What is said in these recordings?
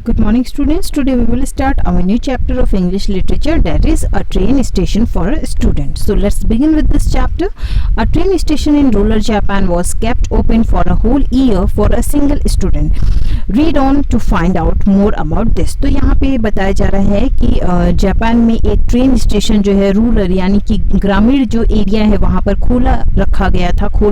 Good morning students. Today we will start our new chapter of English literature, that is a train station for a student. So let's begin with this chapter. A train station in rural Japan was kept open for a whole year for a single student. Read on to find out more about this. तो यहाँ पे बताया जा रहा है कि Japan में एक ट्रेन स्टेशन जो है रूरल यानी कि ग्रामीण जो एरिया है वहाँ पर खोल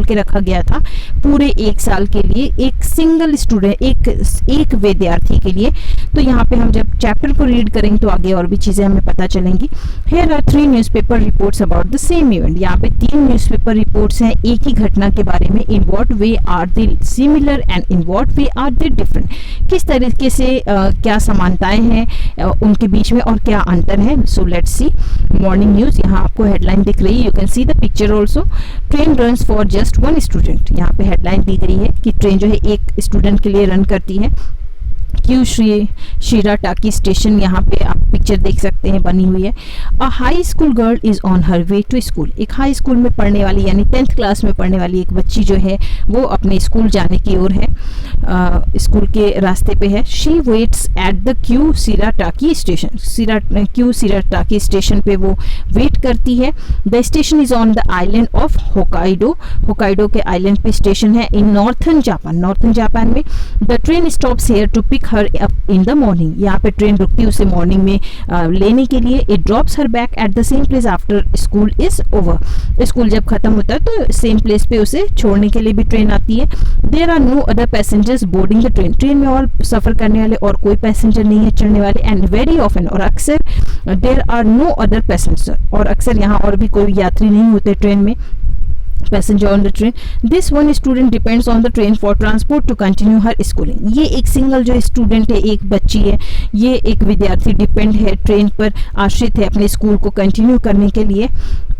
के रखा गया था पूरे एक साल के लिए एक सिंगल स्टूडेंट एक विद्यार्थी के लिए। तो यहाँ पे हम जब चैप्टर को रीड करेंगे तो आगे और भी चीजें हमें पता चलेंगी। Here are 3 newspaper reports about the same event. यहाँ पे 3 न्यूज़पेपर रिपोर्ट्स हैं एक ही घटना के बारे में। In what way are they similar and in what way are they different? किस तरीके से क्या समानताएं हैं उनके बीच में और क्या अंतर है। So let's see. Morning news, यहाँ आपको हेडलाइन दिख रही है, you can see the picture also. Train runs for just 1 student, यहाँ पे हेडलाइन दी गई है कि ट्रेन जो है एक स्टूडेंट के लिए रन करती है। क्यू शिराटाकी स्टेशन, यहाँ पे आप पिक्चर देख सकते हैं बनी हुई है। A high school girl is on her way to school, एक हाई स्कूल में पढ़ने वाली यानी 10th क्लास में पढ़ने वाली एक बच्ची जो है वो अपने स्कूल जाने की ओर है, स्कूल के रास्ते पे है। She waits at the Kyu Shirataki station पे वो वेट करती है। The station is on the island of Hokkaido के आइलैंड पे स्टेशन है इन नॉर्थन जापान में। The train stops here to pick her up in the morning, यहाँ पे ट्रेन रुकती है उसे मॉर्निंग में लेने के लिए। It drops her back at the same place after school is over, school जब खत्म होता है तो सेम प्लेस पे उसे छोड़ने के लिए भी ट्रेन आती है। There are no other passengers boarding the train, train में और सफर करने वाले और कोई पैसेंजर नहीं है चढ़ने वाले। एंड वेरी ऑफन, और अक्सर there are no other passenger, और अक्सर यहाँ और भी कोई यात्री नहीं होते ट्रेन में, passenger on the train. This one student depends on the train for transport to continue her schooling, ये एक सिंगल जो स्टूडेंट है, एक बच्ची है, ये एक विद्यार्थी डिपेंड है, ट्रेन पर आश्रित है अपने स्कूल को कंटिन्यू करने के लिए।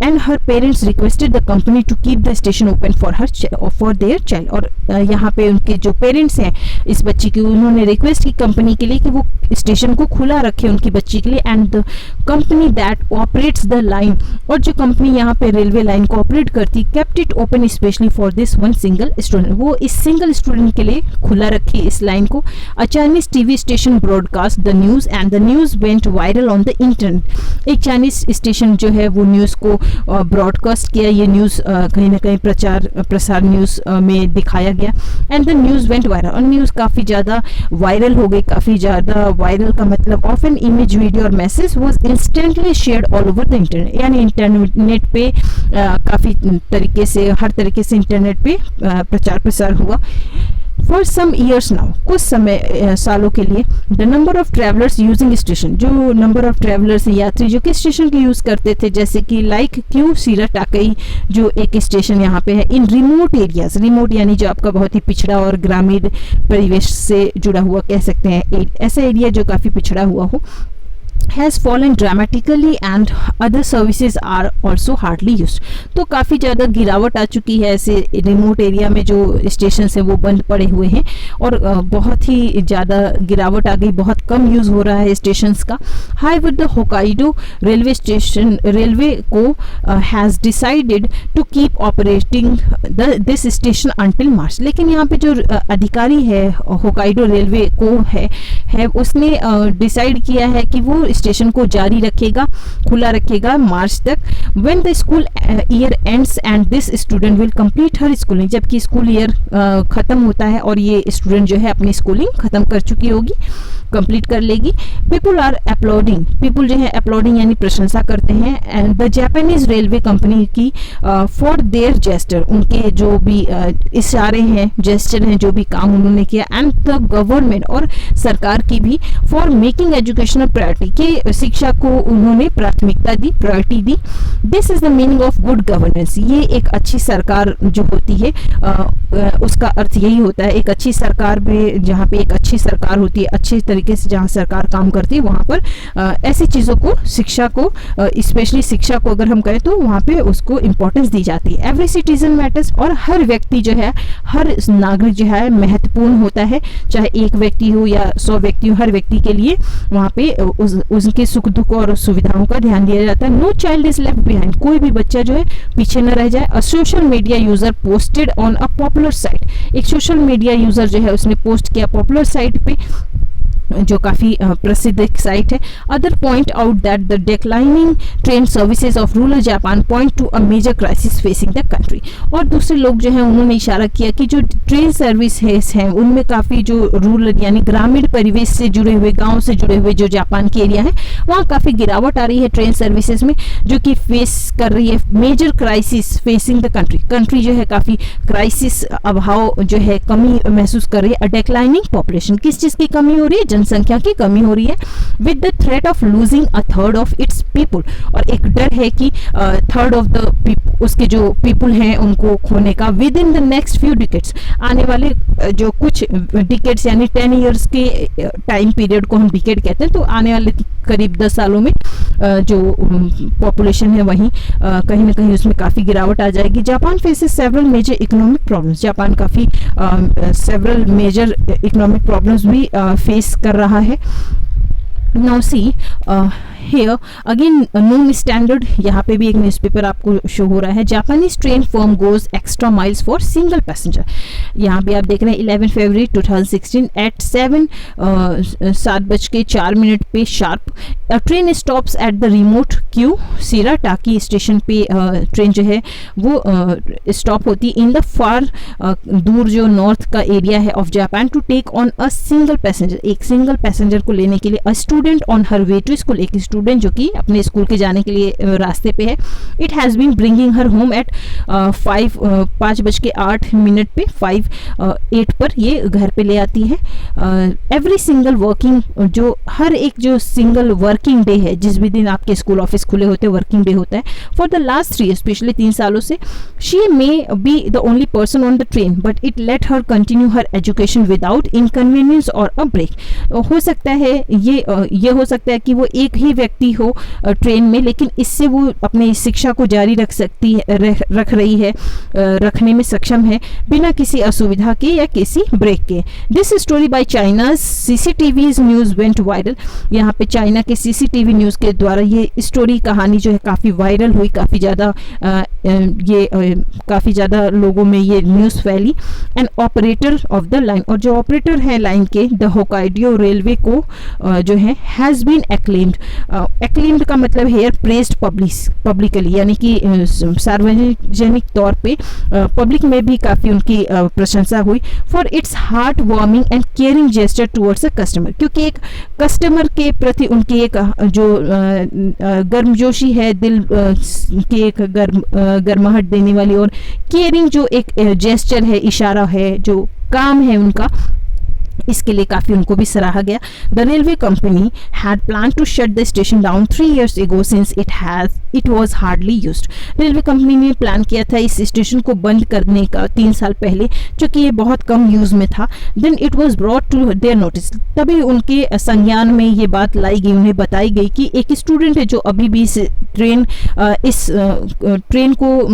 And her parents requested the company to keep the station open for their child, और यहाँ पे उनके जो पेरेंट्स हैं इस बच्ची की, उन्होंने रिक्वेस्ट की कंपनी के लिए कि वो स्टेशन को खुला रखे उनकी बच्ची के लिए। And the company that operates the line, और जो कंपनी यहाँ पे रेलवे लाइन को ऑपरेट करती, kept it open specially for this one single student, वो इस सिंगल स्टूडेंट के लिए खुला रखी इस लाइन को। A Chinese TV station broadcast the news and the news went viral on the internet, एक चाइनीज स्टेशन जो है वो न्यूज को ब्रॉडकास्ट किया, ये न्यूज़ कहीं ना कहीं प्रसार न्यूज़ में दिखाया गया। And the news went viral, और न्यूज़ काफ़ी ज़्यादा वायरल हो गई, काफ़ी ज़्यादा वायरल का मतलब ऑफ एन इमेज वीडियो और message was instantly shared all over the internet, यानी इंटरनेट पे काफ़ी तरीके से हर तरीके से इंटरनेट पे प्रचार प्रसार हुआ। फॉर सम ईयर्स नाउ, कुछ समय सालों के लिए, the number of travellers using station, जो नंबर ऑफ ट्रैवलर्स यात्री जो कि स्टेशन के यूज़ करते थे, जैसे कि लाइक क्यू शिराटाकी जो एक स्टेशन यहाँ पे है, इन रिमोट एरियाज, रिमोट यानी जो आपका बहुत ही पिछड़ा और ग्रामीण परिवेश से जुड़ा हुआ कह सकते हैं, ऐसा एरिया जो काफ़ी पिछड़ा हुआ हो, has fallen dramatically and other services are also hardly used, तो काफ़ी ज़्यादा गिरावट आ चुकी है ऐसे रिमोट एरिया में जो स्टेशन हैं वो बंद पड़े हुए हैं और बहुत ही ज़्यादा गिरावट आ गई, बहुत कम यूज़ हो रहा है स्टेशंस का। However, the Hokkaido railway को has decided to keep operating this station until March, लेकिन यहाँ पे जो अधिकारी है होकाइडो रेलवे को है उसने डिसाइड किया है कि वो स्टेशन को जारी रखेगा, खुला रखेगा मार्च तक। When the school year ends and this student will complete her schooling, जबकि स्कूल ईयर खत्म होता है और ये स्टूडेंट जो है अपनी स्कूलिंग खत्म कर चुकी होगी, कंप्लीट कर लेगी। पीपुल आर अपलोडिंग, पीपुल जो है अपलोडिंग यानी प्रशंसा करते हैं and the Japanese railway company की फॉर देयर जेस्टर, उनके जो भी इशारे हैं, जेस्टर हैं, जो भी काम उन्होंने किया। एंड द गवर्नमेंट, और सरकार की भी, फॉर मेकिंग एजुकेशनल प्रायोरिटी, के शिक्षा को उन्होंने प्राथमिकता दी, प्रायोरिटी दी। This is the meaning of good governance, ये एक अच्छी सरकार जो होती है उसका अर्थ यही होता है। एक अच्छी सरकार में, जहाँ पे एक अच्छी सरकार होती है, अच्छे तरीके से जहाँ सरकार काम करती है, वहाँ पर ऐसी चीज़ों को, शिक्षा को, स्पेशली शिक्षा को अगर हम कहें तो वहाँ पे उसको इम्पोर्टेंस दी जाती है। एवरी सिटीजन मैटर्स, और हर व्यक्ति जो है, हर नागरिक जो है महत्वपूर्ण होता है, चाहे एक व्यक्ति हो या 100 व्यक्ति हो, हर व्यक्ति के लिए वहाँ पे उसके सुख दुख और सुविधाओं का ध्यान दिया जाता है। No child is left behind, कोई भी बच्चा जो है पीछे न रह जाए। A social media user posted on a popular site, एक सोशल मीडिया यूजर जो है उसने पोस्ट किया पॉपुलर साइट पे जो काफ़ी प्रसिद्ध एक साइट है. Other point out that the declining train services of rural Japan point to a major crisis facing the country. और दूसरे लोग जो हैं उन्होंने इशारा किया कि जो ट्रेन सर्विस हैं उनमें काफ़ी जो रूरल यानी ग्रामीण परिवेश से जुड़े हुए, गाँव से जुड़े हुए जो जापान के एरिया है वहाँ काफ़ी गिरावट आ रही है ट्रेन सर्विसेज में, जो कि फेस कर रही है major crisis facing the country जो है काफ़ी क्राइसिस, अभाव जो है, कमी महसूस कर रही है. अ डिक्लाइनिंग पॉपुलेशन, किस चीज़ की कमी हो रही है? जनसंख्या की कमी हो रही है. With the threat of losing a third of its people, और एक डर है कि थर्ड ऑफ द उसके जो पीपुल हैं उनको खोने का. With in the next few decades, आने वाले जो कुछ डिकेड्स यानी 10 ईयर्स के टाइम पीरियड को हम डिकेड कहते हैं, तो आने वाले करीब 10 सालों में जो पॉपुलेशन है वहीं कहीं ना कहीं उसमें काफ़ी गिरावट आ जाएगी. Japan faces several major economic problems, Japan काफ़ी सेवरल मेजर इकोनॉमिक प्रॉब्लम्स भी फेस कर रहा है. Now see here again noon standard, यहाँ पे भी एक न्यूज़पेपर आपको शो हो रहा है. Japanese train firm goes extra miles for single passenger. यहाँ पे आप देख रहे हैं 11 फरवरी 2016 एट 7:04 पे sharp train stops at the remote Kyu Shirataki station पे ट्रेन जो है वो स्टॉप होती है इन द फार दूर जो नॉर्थ का एरिया है of Japan to take on a single passenger, एक सिंगल पैसेंजर को लेने के लिए. A student on her way to school, एक स्टूडेंट जो कि अपने स्कूल के जाने के लिए रास्ते पे है. It has been bringing her home at 5:08 पे 5:08 पर ये घर पे ले आती है. एवरी सिंगल वर्किंग, जो हर एक जो सिंगल वर्किंग डे है, जिस भी दिन आपके स्कूल ऑफिस खुले होते हैं वर्किंग डे होता है. फॉर द लास्ट 3 years, पिछले 3 सालों से she may be the only person on the train but it let her continue her education without inconvenience और अ ब्रेक. हो सकता है ये हो सकता है कि वो एक ही व्यक्ति हो ट्रेन में, लेकिन इससे वो अपनी शिक्षा को जारी रख रही है, रखने में सक्षम है बिना किसी असुविधा के या किसी ब्रेक के. This story by China's CCTV news went viral. यहाँ पे चाइना के सीसीटीवी न्यूज के द्वारा ये स्टोरी, कहानी जो है काफ़ी वायरल हुई, काफ़ी ज़्यादा लोगों में ये न्यूज़ फैली. And operator of the line, और जो ऑपरेटर है लाइन के द होकाइडो रेलवे को जो है हैज़ बीन एक्लेम्ड. एक्लेम्ड का मतलब हेयर प्रेस्ड पब्लिकली, यानी कि सार्वजनिक तौर पे पब्लिक में भी काफ़ी उनकी प्रशंसा हुई. For its heart warming and caring gesture towards a customer, क्योंकि एक कस्टमर के प्रति उनकी एक जो गर्मजोशी है, दिल की एक गर्माहट देने वाली और केयरिंग जो एक जेस्चर है, इशारा है, जो काम है उनका, इसके लिए काफ़ी उनको भी सराहा गया. The railway company had plan to shut the station down 3 years ago since it was hardly used. Railway company ने प्लान किया था इस स्टेशन को बंद करने का 3 साल पहले, क्योंकि ये बहुत कम यूज़ में था. Then it was brought to their notice, तभी उनके संज्ञान में ये बात लाई गई, उन्हें बताई गई कि एक स्टूडेंट है जो अभी भी इस ट्रेन को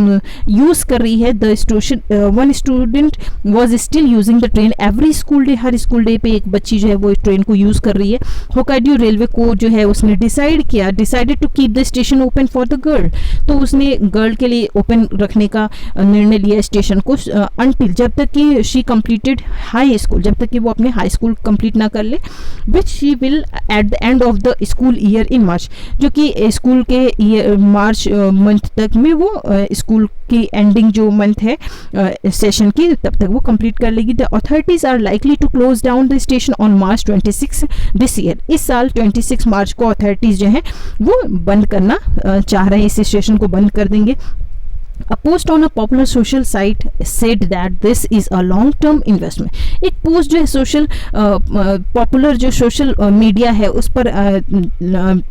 यूज़ कर रही है. The station one student was still using the train every school day, her school day पे एक बच्ची जो है वो ट्रेन को यूज़ कर रही है. होकाइडो रेलवे को जो है उसने decided to keep the station open for the girl, तो उसने गर्ल के लिए ओपन रखने का निर्णय लिया स्टेशन को अनटिल, जब तक कि शी कंप्लीटेड हाई स्कूल, जब तक कि वो अपने हाई स्कूल कंप्लीट ना कर ले, which she will at the end of the school year in March, जो कि स्कूल के मार्च मंथ तक में वो स्कूल की एंडिंग जो मंथ है सेशन की, तब तक वो कंप्लीट कर लेगी. The authorities are likely to close down the station on March 26 this year. इस साल 26 मार्च को अथॉरिटीज जो हैं वो बंद करना चाह रहे हैं, इस स्टेशन को बंद कर देंगे. A post on a popular social site said that this is a long-term investment. एक पोस्ट जो है सोशल पॉपुलर जो सोशल मीडिया है उस पर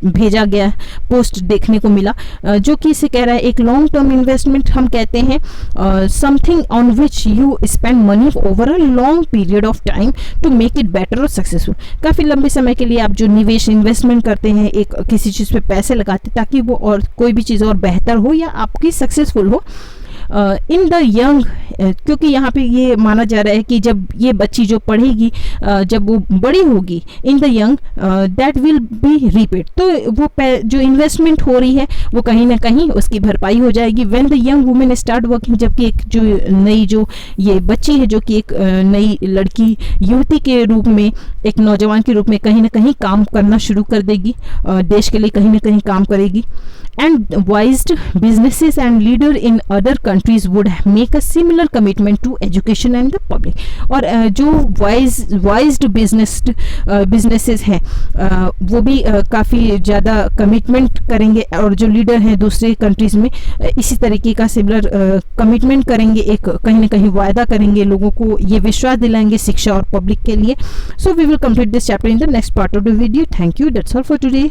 भेजा गया पोस्ट देखने को मिला, जो कि इसे कह रहा है एक लॉन्ग टर्म इन्वेस्टमेंट हम कहते हैं something on which you spend money over a long period of time to make it better और सक्सेसफुल. काफ़ी लंबे समय के लिए आप जो निवेश इन्वेस्टमेंट करते हैं, एक किसी चीज़ पे पैसे लगाते हैं ताकि वो और कोई भी चीज़ और बेहतर हो या आपकी सक्सेसफुल हो. इन द यंग, क्योंकि यहाँ पे ये माना जा रहा है कि जब ये बच्ची जो पढ़ेगी जब वो बड़ी होगी, in the young that will be repaid, तो वो जो इन्वेस्टमेंट हो रही है वो कहीं ना कहीं उसकी भरपाई हो जाएगी। When the young women start working, जबकि एक जो नई जो ये बच्ची है जो कि एक नई लड़की युवती के रूप में, एक नौजवान के रूप में कहीं ना कहीं काम करना शुरू कर देगी, देश के लिए कहीं ना कहीं काम करेगी। And wised businesses and leader in other countries would make a similar commitment to education and the public. और जो वाइज्ड बिजनेसेस हैं वो भी काफ़ी ज़्यादा कमिटमेंट करेंगे, और जो लीडर हैं दूसरे कंट्रीज़ में इसी तरीके का सिमिलर कमिटमेंट करेंगे, एक कहीं ना कहीं वायदा करेंगे, लोगों को ये विश्वास दिलाएंगे शिक्षा और पब्लिक के लिए। So we will complete this chapter in the next part of the video. Thank you, that's all for today.